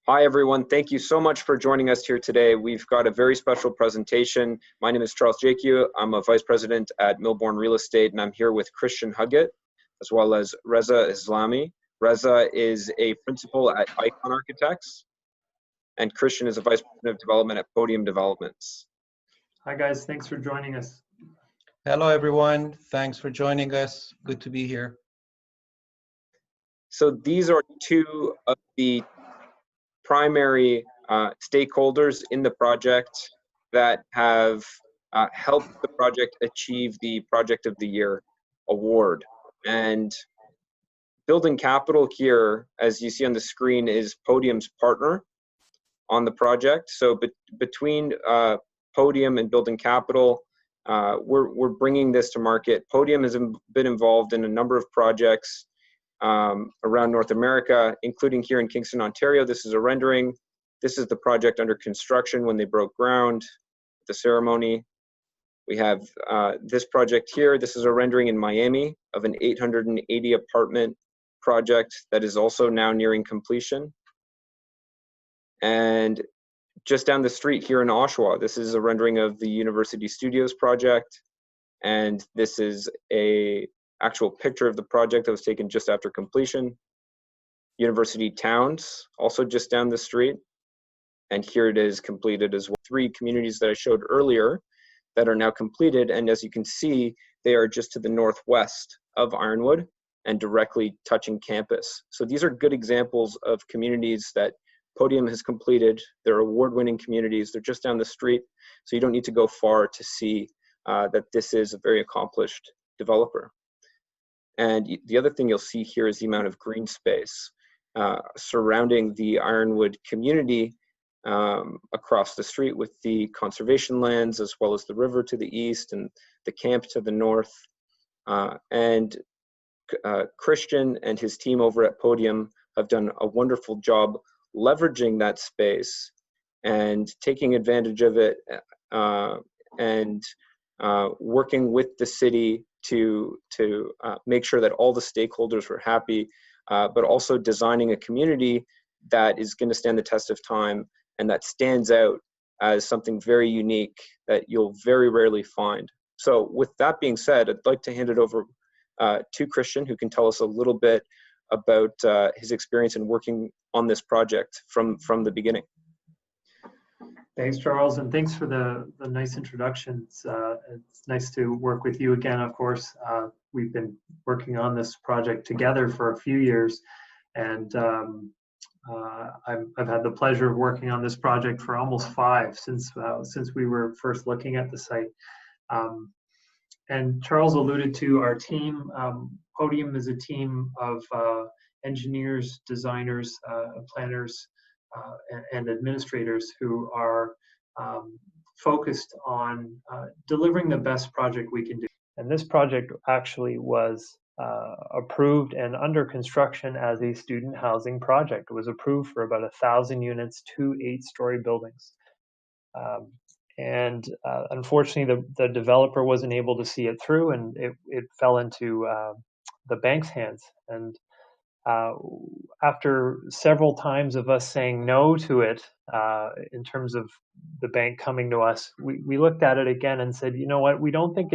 Hi, everyone. Thank you so much for joining us here today. We've got a very special presentation. My name is Charles Jakiu. I'm a vice president at Millbourne Real Estate, and I'm here with Christian Huggett, as well as Reza Islami. Reza is a principal at Icon Architects, and Christian is a vice president of development at Podium Developments. Hi, guys. Thanks for joining us. Hello, everyone. Thanks for joining us. Good to be here. So these are two of the primary stakeholders in the project that have helped the project achieve the Project of the Year award. And Building Capital here, as you see on the screen, is Podium's partner on the project. So between Podium and Building Capital, we're bringing this to market. Podium has been involved in a number of projects around North America, including here in Kingston, Ontario. This is a rendering. This is the project under construction when they broke ground, the ceremony. We have this project here. This is a rendering in Miami of an 880 apartment project that is also now nearing completion. And just down the street here in Oshawa, this is a rendering of the University Studios project. And this is a actual picture of the project that was taken just after completion. University Towns, also just down the street. And here it is completed as well. 3 communities that I showed earlier that are now completed. And as you can see, they are just to the northwest of Ironwood and directly touching campus. So these are good examples of communities that Podium has completed. They're award-winning communities. They're just down the street. So you don't need to go far to see that this is a very accomplished developer. And the other thing you'll see here is the amount of green space surrounding the Ironwood community across the street, with the conservation lands, as well as the river to the east and the camp to the north. And Christian and his team over at Podium have done a wonderful job leveraging that space and taking advantage of it and working with the city to make sure that all the stakeholders were happy, but also designing a community that is going to stand the test of time and that stands out as something very unique that you'll very rarely find. So with that being said, I'd like to hand it over to Christian, who can tell us a little bit about his experience in working on this project from the beginning. Thanks, Charles, and thanks for the nice introductions. It's nice to work with you again, of course. We've been working on this project together for a few years, and I've had the pleasure of working on this project for almost 5 since we were first looking at the site. And Charles alluded to our team. Podium is a team of engineers, designers, planners, and administrators who are focused on delivering the best project we can do. And this project actually was approved and under construction as a student housing project. It was approved for about 1,000 units, 2 8-story buildings. And unfortunately, the developer wasn't able to see it through, and it fell into the bank's hands. And after several times of us saying no to it, in terms of the bank coming to us, we looked at it again and said, you know what, we don't think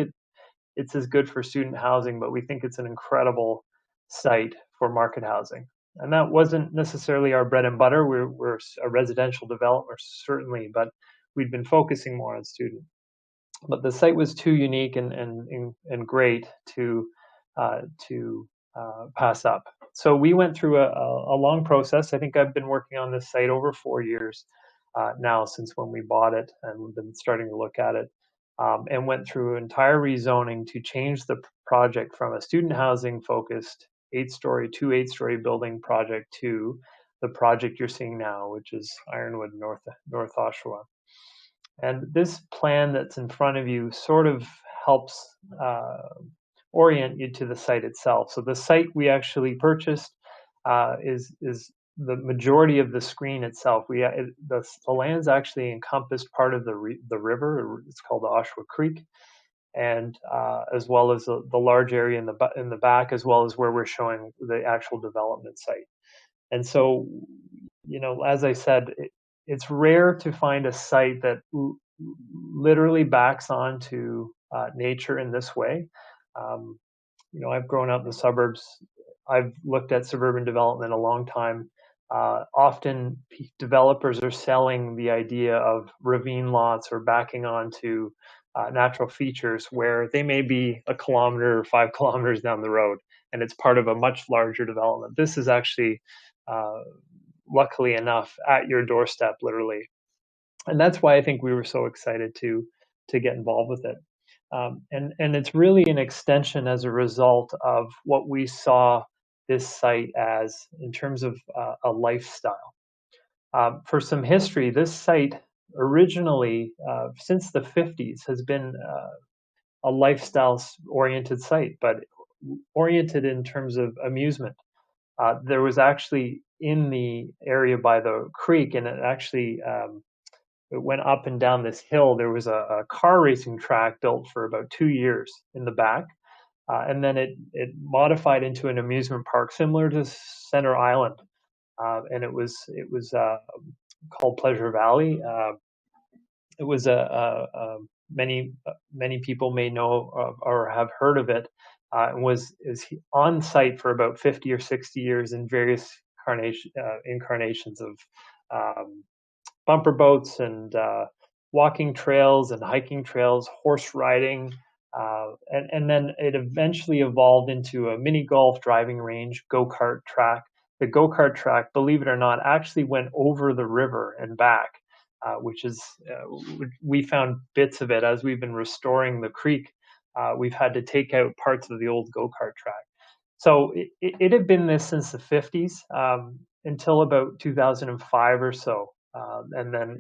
it's as good for student housing, but we think it's an incredible site for market housing. And that wasn't necessarily our bread and butter. We're a residential developer, certainly, but we'd been focusing more on student. But the site was too unique and great to pass up. So we went through a long process. I think I've been working on this site over 4 years now, since when we bought it, and we've been starting to look at it, and went through entire rezoning to change the project from a student housing focused 8-story, 2 8-story building project to the project you're seeing now, which is Ironwood, North Oshawa. And this plan that's in front of you sort of helps orient you to the site itself. So the site we actually purchased is the majority of the screen itself. The land's actually encompassed part of the river. It's called the Oshawa Creek, and as well as the large area in the back, as well as where we're showing the actual development site. And so as I said, it's rare to find a site that literally backs onto nature in this way. I've grown up in the suburbs. I've looked at suburban development a long time. Often developers are selling the idea of ravine lots or backing onto natural features where they may be a kilometer or 5 kilometers down the road, and it's part of a much larger development. This is actually, luckily enough, at your doorstep, literally. And that's why I think we were so excited to get involved with it. And it's really an extension as a result of what we saw this site as in terms of a lifestyle. For some history, this site originally, since the 50s, has been a lifestyle-oriented site, but oriented in terms of amusement. There was actually in the area by the creek, and it actually it went up and down this hill. There was a car racing track built for about 2 years in the back. And then it modified into an amusement park similar to Center Island. And it was called Pleasure Valley. It was many people may know or have heard of it. Is on site for about 50 or 60 years in various incarnations of bumper boats and walking trails and hiking trails, horse riding, and then it eventually evolved into a mini golf driving range, go-kart track. The go-kart track, believe it or not, actually went over the river and back, which is, we found bits of it as we've been restoring the creek. We've had to take out parts of the old go-kart track. So it had been this since the 50s until about 2005 or so. And then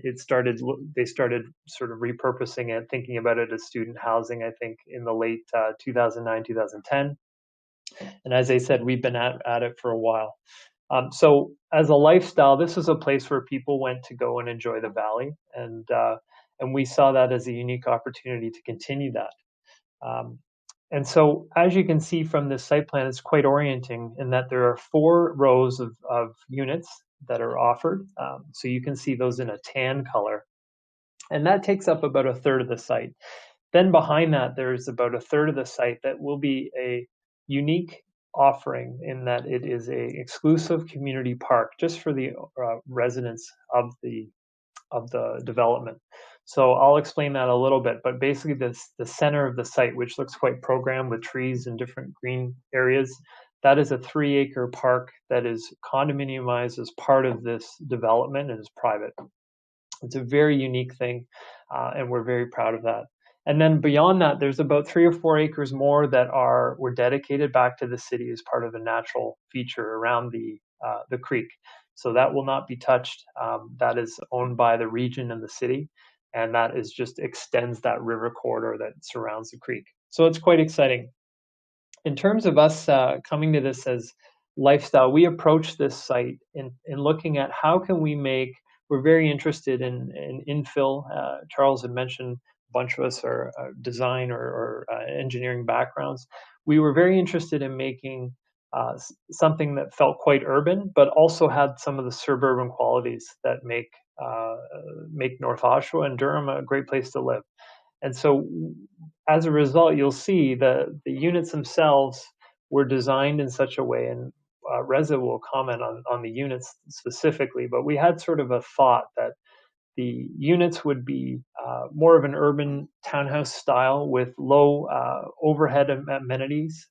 they started sort of repurposing it, thinking about it as student housing, I think, in the late 2009, 2010. And as I said, we've been at it for a while. So as a lifestyle, this is a place where people went to go and enjoy the valley. And we saw that as a unique opportunity to continue that. And so as you can see from this site plan, it's quite orienting in that there are 4 rows of units that are offered. So you can see those in a tan color. And that takes up about a third of the site. Then behind that, there's about a third of the site that will be a unique offering in that it is a exclusive community park just for the residents of the development. So I'll explain that a little bit, but basically the center of the site, which looks quite programmed with trees and different green areas, that is a 3-acre park that is condominiumized as part of this development and is private. It's a very unique thing, and we're very proud of that. And then beyond that, there's about 3 or 4 acres more that were dedicated back to the city as part of the natural feature around the creek. So that will not be touched. That is owned by the region and the city, and that is just extends that river corridor that surrounds the creek. So it's quite exciting. In terms of us coming to this as lifestyle, we approach this site in looking at how can we make. We're very interested in infill. Charles had mentioned a bunch of us are design or engineering backgrounds. We were very interested in making something that felt quite urban, but also had some of the suburban qualities that make North Oshawa and Durham a great place to live. And so as a result, you'll see the units themselves were designed in such a way, and Reza will comment on the units specifically, but we had sort of a thought that the units would be more of an urban townhouse style with low overhead amenities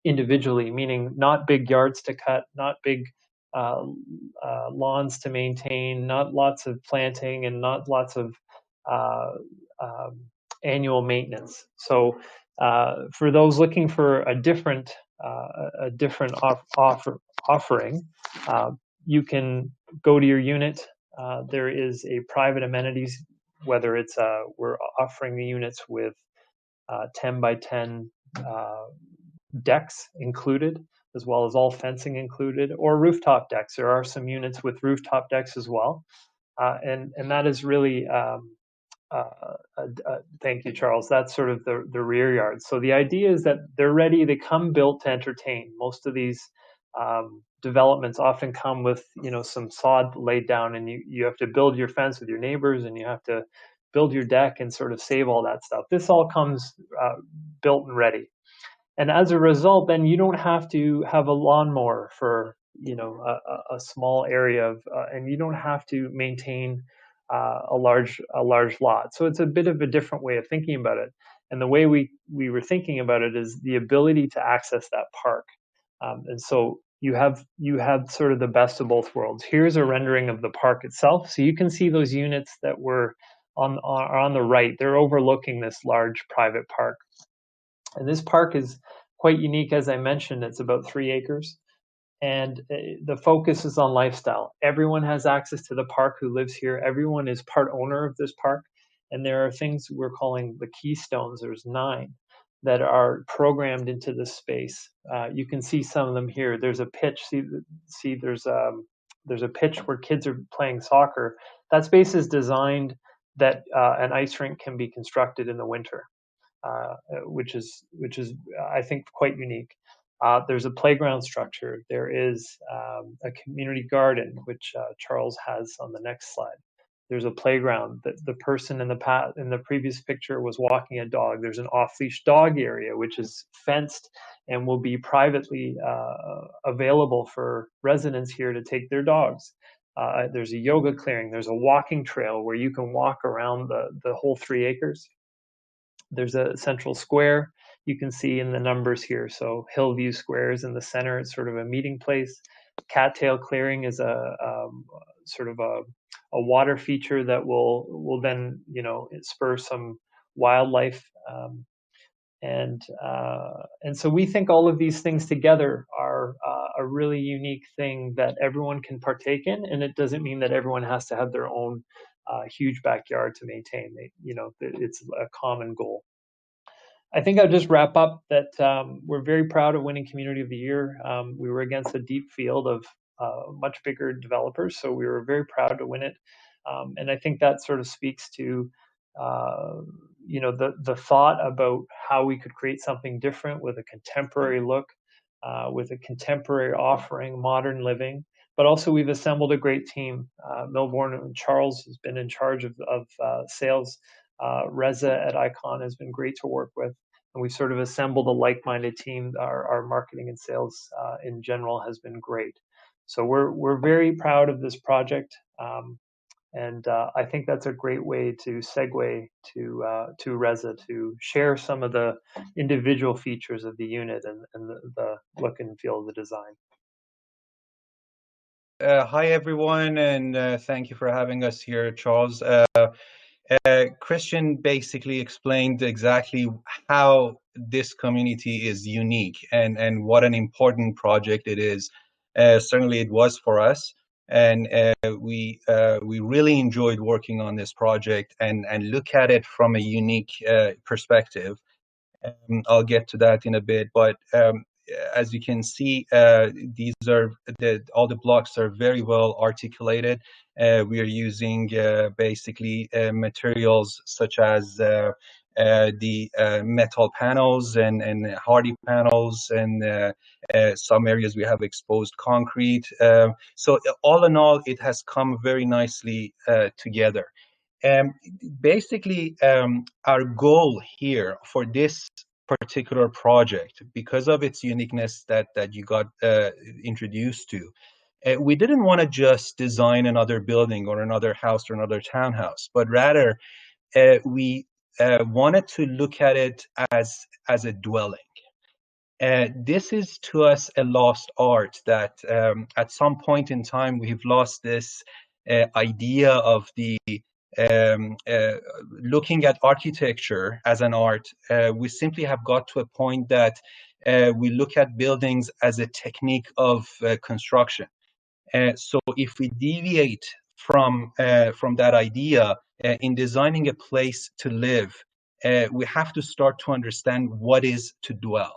individually, meaning not big yards to cut, not big lawns to maintain, not lots of planting, and not lots of annual maintenance. So for those looking for a different offering, you can go to your unit. There is a private amenities, whether it's we're offering the units with 10 by 10 decks included, as well as all fencing included, or rooftop decks. There are some units with rooftop decks as well, and that is really thank you, Charles. That's sort of the rear yard. So the idea is that they're ready. They come built to entertain. Most of these developments often come with, some sod laid down, and you have to build your fence with your neighbors, and you have to build your deck and sort of save all that stuff. This all comes built and ready. And as a result, then you don't have to have a lawnmower for, a small area of, and you don't have to maintain a large lot. So it's a bit of a different way of thinking about it. And the way we were thinking about it is the ability to access that park. And so you have sort of the best of both worlds. Here's a rendering of the park itself. So you can see those units that were on the right. They're overlooking this large private park. And this park is quite unique. As I mentioned, it's about 3 acres. And the focus is on lifestyle. Everyone has access to the park who lives here. Everyone is part owner of this park. And there are things we're calling the keystones. There's 9 that are programmed into this space. You can see some of them here. There's a pitch. See, there's a pitch where kids are playing soccer. That space is designed that an ice rink can be constructed in the winter. Which is I think quite unique. There's a playground structure. There is a community garden, which Charles has on the next slide. There's a playground. The person in the previous picture was walking a dog. There's an off-leash dog area, which is fenced and will be privately available for residents here to take their dogs. There's a yoga clearing. There's a walking trail where you can walk around the whole 3 acres. There's a central square you can see in the numbers here. So Hillview Square is in the center. It's sort of a meeting place. Cattail Clearing is a sort of a water feature that will then spur some wildlife. And so we think all of these things together are a really unique thing that everyone can partake in, and it doesn't mean that everyone has to have their own huge backyard to maintain. It's a common goal. I think I'll just wrap up that we're very proud of winning Community of the Year. We were against a deep field of much bigger developers, so we were very proud to win it. And I think that sort of speaks to the thought about how we could create something different with a contemporary look, with a contemporary offering, modern living. But also we've assembled a great team. Milbourne and Charles has been in charge of sales. Reza at Icon has been great to work with. And we've sort of assembled a like-minded team. Our marketing and sales in general has been great. So we're very proud of this project. And I think that's a great way to segue to Reza to share some of the individual features of the unit and the look and feel of the design. Hi, everyone, and thank you for having us here, Charles. Christian basically explained exactly how this community is unique and what an important project it is. Certainly it was for us, and we really enjoyed working on this project and look at it from a unique perspective. I'll get to that in a bit, but as you can see, these are all the blocks are very well articulated. We are using basically materials such as the metal panels and hardy panels, and some areas we have exposed concrete. So all in all, it has come very nicely together. Basically, our goal here for this particular project, because of its uniqueness that you got introduced to, we didn't want to just design another building or another house or another townhouse, but rather we wanted to look at it as a dwelling. This is to us a lost art that at some point in time we've lost this idea of the looking at architecture as an art. We simply have got to a point that we look at buildings as a technique of construction. So if we deviate from that idea in designing a place to live, we have to start to understand what is to dwell.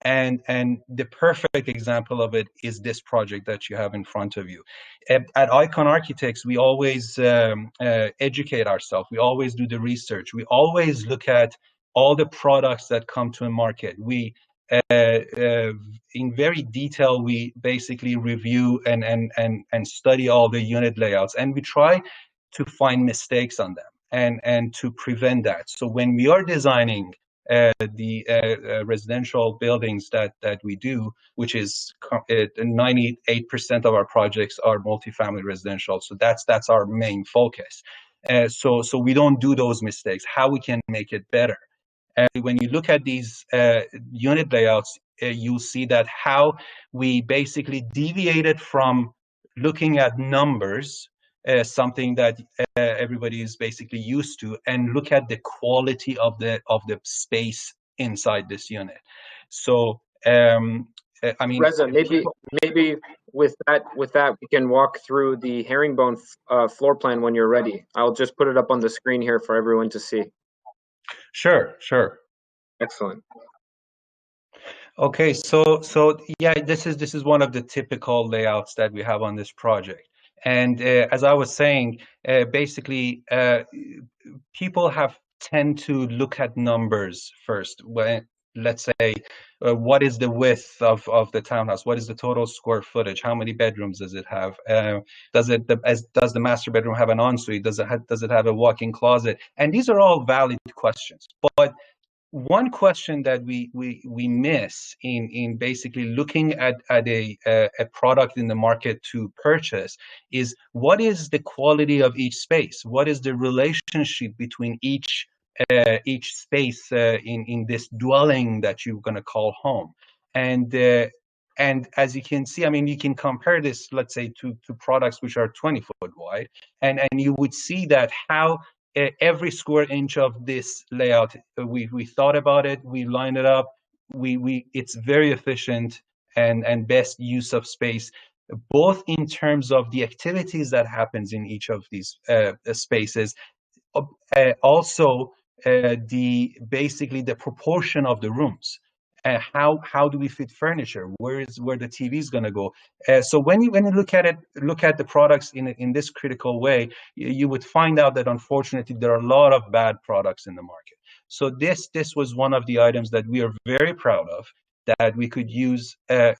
And the perfect example of it is this project that you have in front of you. At Icon Architects, we always educate ourselves. We always do the research. We always look at all the products that come to a market. We in very detail, we basically review and study all the unit layouts, and we try to find mistakes on them and to prevent that. So when we are designing the residential buildings that we do, which is 98% of our projects are multifamily residential. So that's our main focus. So we don't do those mistakes. How we can make it better? When you look at these unit layouts, you'll see that how we basically deviated from looking at numbers, something that everybody is basically used to, and look at the quality of the space inside this unit. So I mean, Reza, maybe with that we can walk through the herringbone floor plan when you're ready. I'll just put it up on the screen here for everyone to see. Sure. Excellent. Okay, so yeah, this is one of the typical layouts that we have on this project. And as I was saying, basically, people tend to look at numbers first. When, let's say, what is the width of the townhouse? What is the total square footage? How many bedrooms does it have? Does the master bedroom have an ensuite? Does it have a walk-in closet? And these are all valid questions. But one question that we miss in basically looking at a product in the market to purchase is, what is the quality of each space? What is the relationship between each space in this dwelling that you're going to call home? And as you can see, I mean, you can compare this, let's say, to products which are 20-foot wide, and you would see that how every square inch of this layout, we thought about it, we lined it up, it's very efficient and best use of space, both in terms of the activities that happens in each of these spaces, also basically the proportion of the rooms. How do we fit furniture? Where the TV is going to go? So when you look at the products in this critical way, you would find out that unfortunately there are a lot of bad products in the market. So this was one of the items that we are very proud of, that we could use.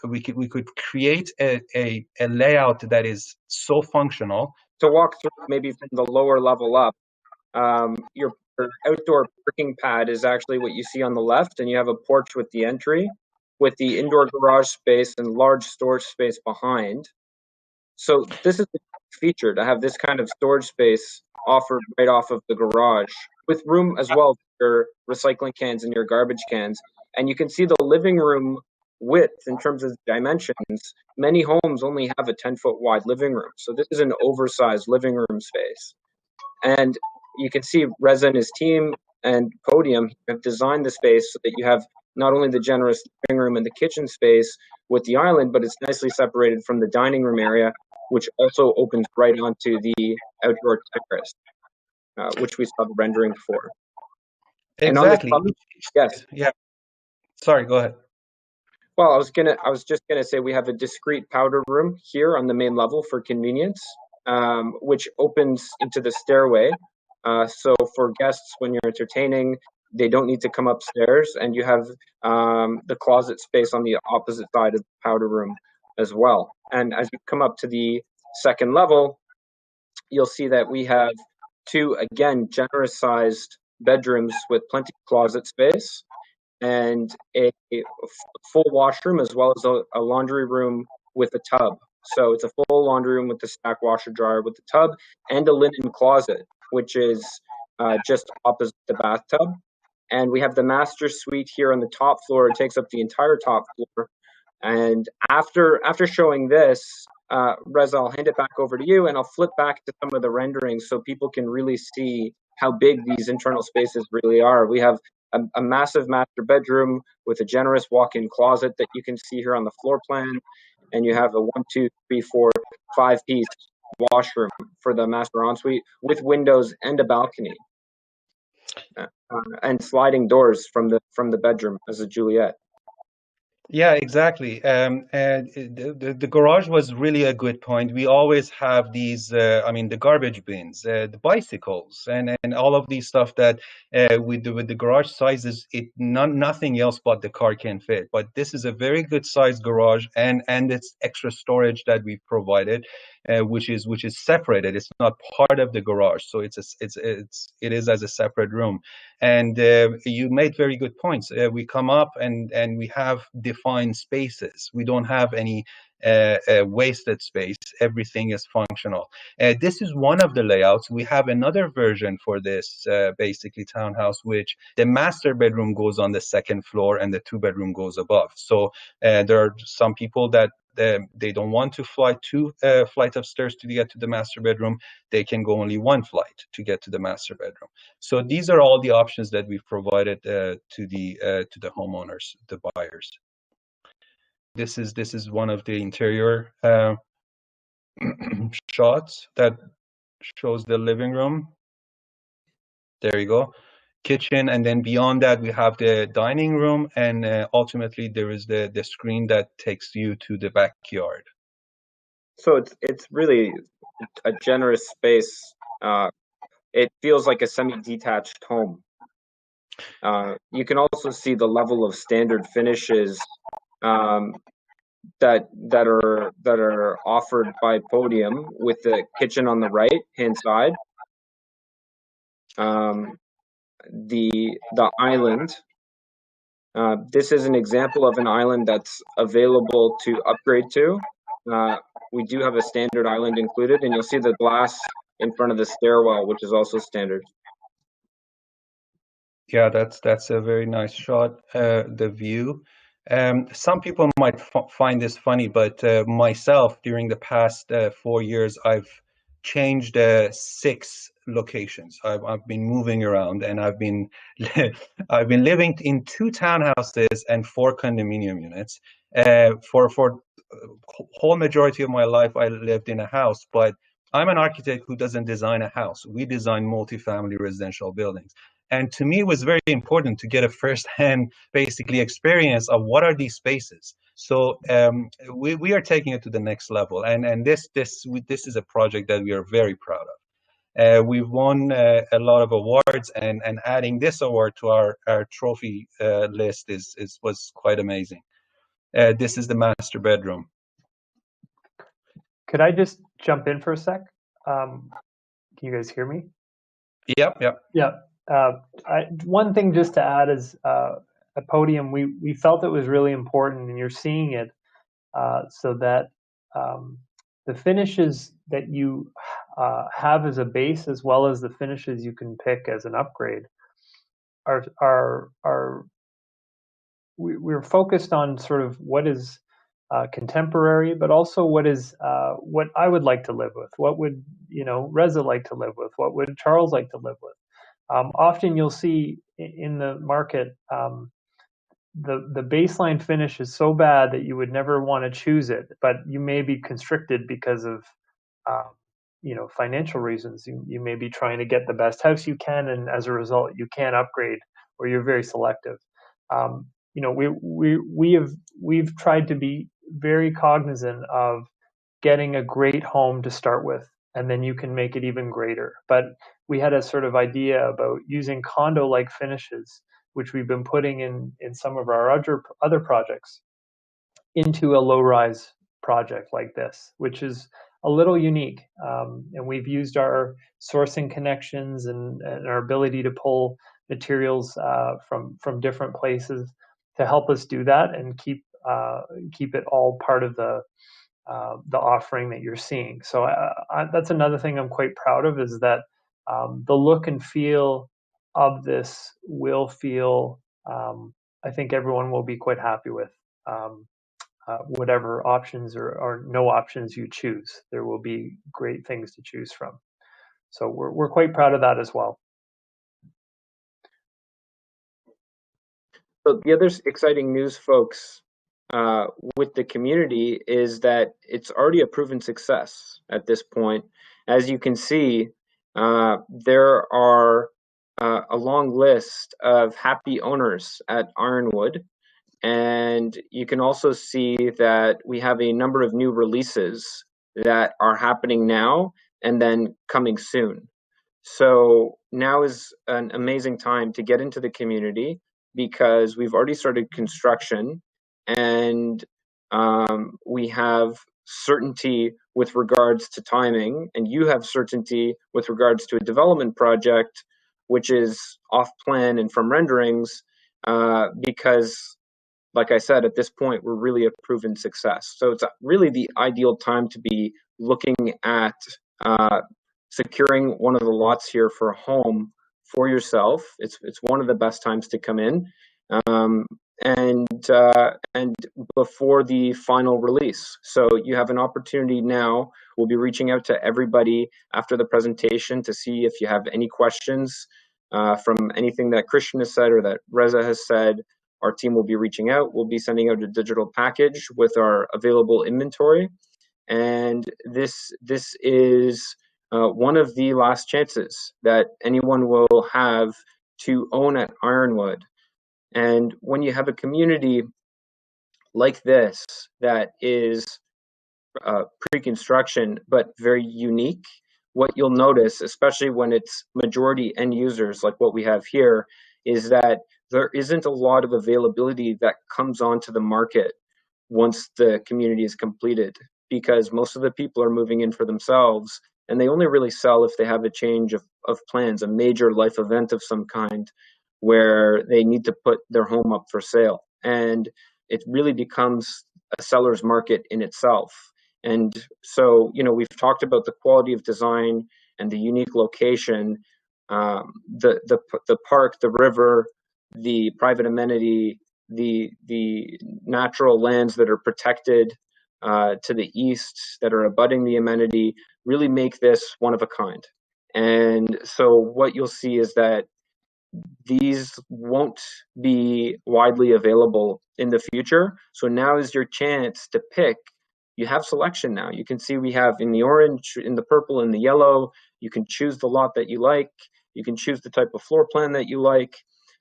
We could create a layout that is so functional. To walk through maybe from the lower level up, your outdoor parking pad is actually what you see on the left, and you have a porch with the entry, with the indoor garage space and large storage space behind. So this is a feature, to have this kind of storage space offered right off of the garage, with room as well for your recycling cans and your garbage cans. And you can see the living room width in terms of dimensions. Many homes only have a 10-foot wide living room. So this is an oversized living room space. And you can see Reza and his team and Podium have designed the space so that you have not only the generous living room and the kitchen space with the island, but it's nicely separated from the dining room area, which also opens right onto the outdoor terrace, which we saw the rendering for. Exactly. And on the yes. Yeah. Sorry, go ahead. Well, I was just gonna say we have a discrete powder room here on the main level for convenience, which opens into the stairway. So for guests, when you're entertaining, they don't need to come upstairs, and you have the closet space on the opposite side of the powder room as well. And as you come up to the second level, you'll see that we have two, again, generous sized bedrooms with plenty of closet space, and a full washroom, as well as a laundry room with a tub. So it's a full laundry room with the stack washer dryer with the tub, and a linen closet, which is just opposite the bathtub. And we have the master suite here on the top floor. It takes up the entire top floor. And after showing this, Reza, I'll hand it back over to you, and I'll flip back to some of the renderings so people can really see how big these internal spaces really are. We have a massive master bedroom with a generous walk-in closet that you can see here on the floor plan, and you have a 1, 2, 3, 4, 5-piece washroom for the master ensuite with windows and a balcony, and sliding doors from the bedroom as a Juliet. Yeah, exactly. And the garage was really a good point. We always have these, I mean, the garbage bins, the bicycles, and all of these stuff that with the garage sizes, nothing else but the car can fit. But this is a very good sized garage, and it's extra storage that we've provided, which is separated. It's not part of the garage, so it is as a separate room. And you made very good points. We come up and we have defined spaces. We don't have any wasted space. Everything is functional. This is one of the layouts. We have another version for this basically townhouse, which the master bedroom goes on the second floor and the two-bedroom goes above. So there are some people that they don't want to fly two flight of stairs to get to the master bedroom. They can go only one flight to get to the master bedroom. So these are all the options that we've provided to the homeowners, the buyers. This is one of the interior shots that shows the living room. There you go, kitchen, and then beyond that we have the dining room, and ultimately there is the screen that takes you to the backyard. So it's really a generous space. It feels like a semi-detached home. You can also see the level of standard finishes um, that are offered by Podium, with the kitchen on the right hand side, the island. This is an example of an island that's available to upgrade to. We do have a standard island included, and you'll see the glass in front of the stairwell, which is also standard. Yeah, that's a very nice shot. The view. Some people might find this funny, but myself, during the past 4 years, I've changed 6 locations. I've been moving around, and I've been I've been living in 2 townhouses and 4 condominium units. For whole majority of my life, I lived in a house, but I'm an architect who doesn't design a house. We design multifamily residential buildings. And to me, it was very important to get a first-hand, basically, experience of what are these spaces. So we are taking it to the next level, and this is a project that we are very proud of. We've won a lot of awards, and adding this award to our trophy list was quite amazing. This is the master bedroom. Could I just jump in for a sec? Can you guys hear me? Yep, yep. Yeah. One thing just to add is at Podium, we felt it was really important, and you're seeing it, so that the finishes that you have as a base, as well as the finishes you can pick as an upgrade, we're focused on sort of what is contemporary, but also what I would like to live with. What would Reza like to live with? What would Charles like to live with? Often you'll see in the market, the baseline finish is so bad that you would never want to choose it, but you may be constricted because of financial reasons. You may be trying to get the best house you can, and as a result, you can't upgrade, or you're very selective. We've tried to be very cognizant of getting a great home to start with, and then you can make it even greater. But we had a sort of idea about using condo-like finishes, which we've been putting in some of our other projects, into a low-rise project like this, which is a little unique. And we've used our sourcing connections and our ability to pull materials from different places to help us do that and keep it all part of the offering that you're seeing. So that's another thing I'm quite proud of, is that the look and feel of this will feel, I think everyone will be quite happy with. Whatever options or no options you choose, there will be great things to choose from. So we're quite proud of that as well. So the other exciting news, folks, with the community is that it's already a proven success at this point. As you can see, there are a long list of happy owners at Ironwood, And you can also see that we have a number of new releases that are happening now and then coming soon. So now is an amazing time to get into the community because we've already started construction, and we have certainty with regards to timing, and you have certainty with regards to a development project which is off plan and from renderings, because like I said, at this point, we're really a proven success. So it's really the ideal time to be looking at securing one of the lots here for a home for yourself. It's one of the best times to come in, and before the final release. So you have an opportunity now. We'll be reaching out to everybody after the presentation to see if you have any questions from anything that Christian has said or that Reza has said. Our team will be reaching out. We'll be sending out a digital package with our available inventory. And this is one of the last chances that anyone will have to own at Ironwood. And when you have a community like this that is pre-construction but very unique, what you'll notice, especially when it's majority end users like what we have here, is that there isn't a lot of availability that comes onto the market once the community is completed, because most of the people are moving in for themselves, and they only really sell if they have a change of plans, a major life event of some kind where they need to put their home up for sale. And it really becomes a seller's market in itself. And so, we've talked about the quality of design and the unique location, the park, the river, the private amenity, the natural lands that are protected to the east that are abutting the amenity really make this one of a kind. And so what you'll see is that these won't be widely available in the future. So now is your chance to pick. You have selection now. You can see we have in the orange, in the purple, in the yellow. You can choose the lot that you like. You can choose the type of floor plan that you like.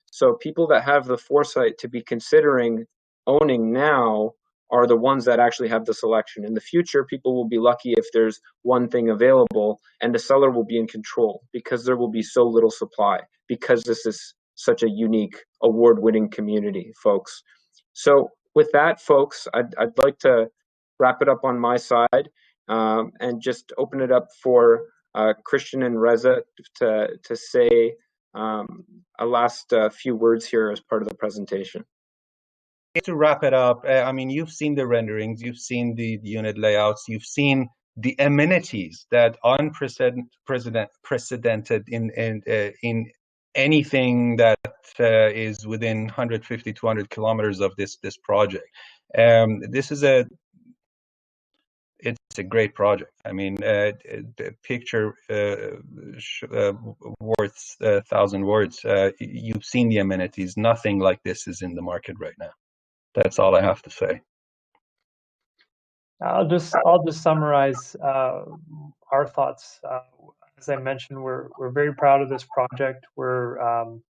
So people that have the foresight to be considering owning now are the ones that actually have the selection. In the future, people will be lucky if there's one thing available, and the seller will be in control because there will be so little supply, because this is such a unique, award-winning community, folks. So with that, folks, I'd like to wrap it up on my side and just open it up for Christian and Reza to say a last few words here as part of the presentation. To wrap it up, I mean, you've seen the renderings, you've seen the unit layouts, you've seen the amenities that unprecedented in anything that is within 150, 200 kilometers of this project. It's a great project. I mean, the picture worth 1,000 words. You've seen the amenities. Nothing like this is in the market right now. That's all I have to say. I'll just summarize our thoughts. As I mentioned, we're very proud of this project. We're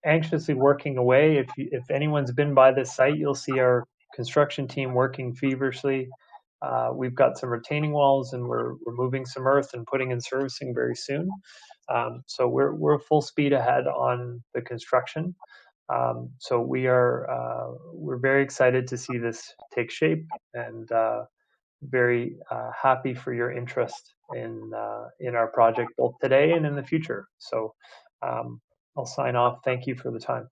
anxiously working away. If anyone's been by this site, you'll see our construction team working feverishly. We've got some retaining walls, and we're moving some earth and putting in servicing very soon. So we're full speed ahead on the construction. So we're very excited to see this take shape, and very happy for your interest in our project, both today and in the future. So I'll sign off. Thank you for the time.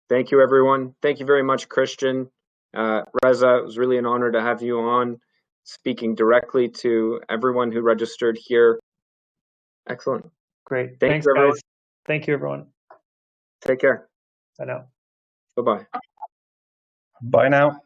Thank you, everyone. Thank you very much, Christian. Reza, it was really an honor to have you on, speaking directly to everyone who registered here. Excellent. Great. Thanks, everyone. Guys. Thank you, everyone. Take care. Bye now. Bye-bye. Bye now.